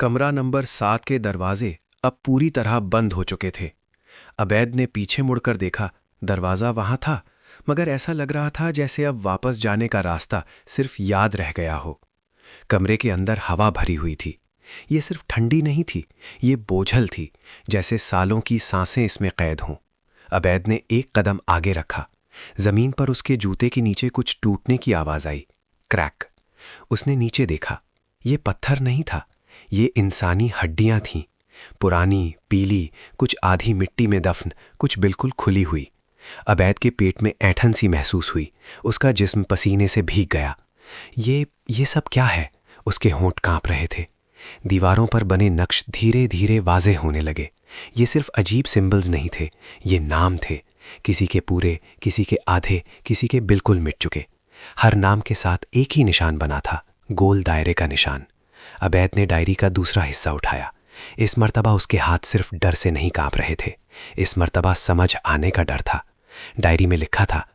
कमरा नंबर 7 के दरवाजे अब पूरी तरह बंद हो चुके थे। अबैद ने पीछे मुड़कर देखा। दरवाज़ा वहाँ था, मगर ऐसा लग रहा था जैसे अब वापस जाने का रास्ता सिर्फ याद रह गया हो। कमरे के अंदर हवा भरी हुई थी। ये सिर्फ ठंडी नहीं थी, ये बोझल थी, जैसे सालों की सांसें इसमें कैद हों। अबैद ने एक कदम आगे रखा। जमीन पर उसके जूते के नीचे कुछ टूटने की आवाज़ आई। क्रैक। उसने नीचे देखा। ये पत्थर नहीं था, ये इंसानी हड्डियां थीं। पुरानी, पीली, कुछ आधी मिट्टी में दफन, कुछ बिल्कुल खुली हुई। अबैद के पेट में ऐंठन सी महसूस हुई। उसका जिस्म पसीने से भीग गया। ये सब क्या है? उसके होंठ कांप रहे थे। दीवारों पर बने नक्श धीरे धीरे वाज़ेह होने लगे। ये सिर्फ अजीब सिंबल्स नहीं थे, ये नाम थे। किसी के पूरे, किसी के आधे, किसी के बिल्कुल मिट चुके। हर नाम के साथ एक ही निशान बना था, गोल दायरे का निशान। अबैद ने डायरी का दूसरा हिस्सा उठाया। इस मर्तबा उसके हाथ सिर्फ डर से नहीं कांप रहे थे, इस मर्तबा समझ आने का डर था। डायरी में लिखा था,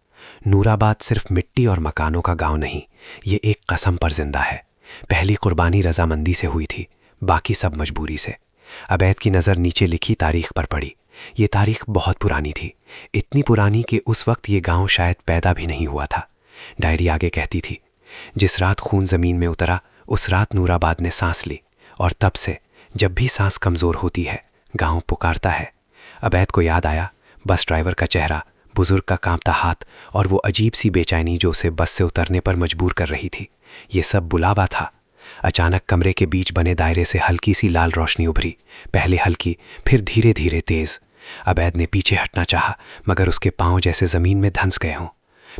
नूराबाद सिर्फ मिट्टी और मकानों का गांव नहीं, ये एक कसम पर जिंदा है। पहली कुर्बानी रजामंदी से हुई थी, बाकी सब मजबूरी से। अबैद की नज़र नीचे लिखी तारीख पर पड़ी। ये तारीख बहुत पुरानी थी, इतनी पुरानी कि उस वक्त ये गांव शायद पैदा भी नहीं हुआ था। डायरी आगे कहती थी, जिस रात खून ज़मीन में उतरा उस रात नूराबाद ने सांस ली, और तब से जब भी सांस कमज़ोर होती है गांव पुकारता है। अबैद को याद आया बस ड्राइवर का चेहरा, बुजुर्ग का कांपता हाथ, और वो अजीब सी बेचैनी जो उसे बस से उतरने पर मजबूर कर रही थी। ये सब बुलावा था। अचानक कमरे के बीच बने दायरे से हल्की सी लाल रोशनी उभरी, पहले हल्की, फिर धीरे धीरे तेज। अबैद ने पीछे हटना चाहा, मगर उसके पांव जैसे ज़मीन में धंस गए हों।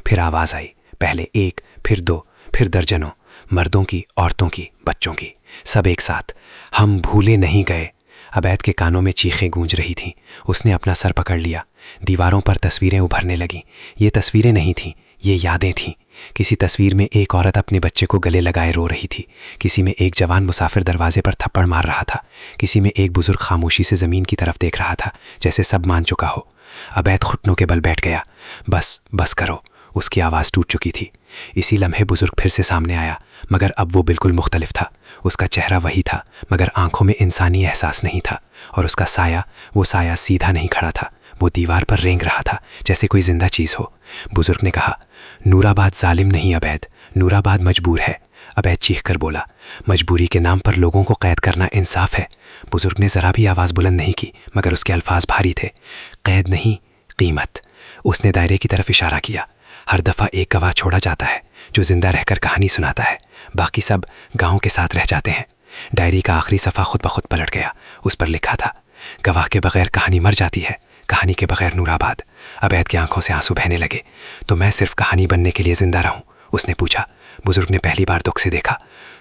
फिर आवाज़ आई, पहले एक, फिर दो, फिर दर्जनों, मर्दों की, औरतों की, बच्चों की, सब एक साथ। हम भूले नहीं गए। अबैद के कानों में चीखें गूंज रही थीं। उसने अपना सर पकड़ लिया। दीवारों पर तस्वीरें उभरने लगीं। ये तस्वीरें नहीं थीं, ये यादें थीं। किसी तस्वीर में एक औरत अपने बच्चे को गले लगाए रो रही थी। किसी में एक जवान मुसाफिर दरवाजे पर थप्पड़ मार रहा था। किसी में एक बुजुर्ग खामोशी से ज़मीन की तरफ देख रहा था, जैसे सब मान चुका हो। अबैद घुटनों के बल बैठ गया। बस करो। उसकी आवाज़ टूट चुकी थी। इसी लम्हे बुजुर्ग फिर से सामने आया, मगर अब वो बिल्कुल मुख्तलिफ था। उसका चेहरा वही था, मगर आंखों में इंसानी एहसास नहीं था। और उसका साया, वो साया सीधा नहीं खड़ा था, वो दीवार पर रेंग रहा था, जैसे कोई जिंदा चीज़ हो। बुजुर्ग ने कहा, नूराबाद जालिम नहीं अबैद, नूराबाद मजबूर है। अबैद चीख कर बोला, मजबूरी के नाम पर लोगों को कैद करना इंसाफ है। बुजुर्ग ने ज़रा भी आवाज़ बुलंद नहीं की, मगर उसके अल्फाज भारी थे। कैद नहीं, कीमत। उसने दायरे की तरफ इशारा किया। हर दफ़ा एक गवाह छोड़ा जाता है जो जिंदा रहकर कहानी सुनाता है, बाकी सब गांव के साथ रह जाते हैं। डायरी का आखिरी सफ़ा खुद ब खुद पलट गया। उस पर लिखा था, गवाह के बगैर कहानी मर जाती है, कहानी के बगैर नूराबाद। अबैद की आंखों से आंसू बहने लगे। तो मैं सिर्फ कहानी बनने के लिए जिंदा रहूं? उसने पूछा। बुजुर्ग ने पहली बार दुख से देखा।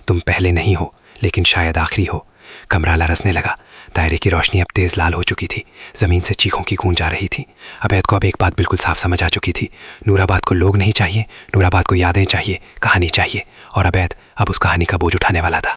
तुम पहले नहीं हो, लेकिन शायद आखिरी हो। कमरा लरसने लगा। दायरे की रोशनी अब तेज लाल हो चुकी थी। ज़मीन से चीखों की गूंज आ रही थी। अबैद को अब एक बात बिल्कुल साफ समझ आ चुकी थी, नूराबाद को लोग नहीं चाहिए, नूराबाद को यादें चाहिए, कहानी चाहिए। और अबैद अब उस कहानी का बोझ उठाने वाला था।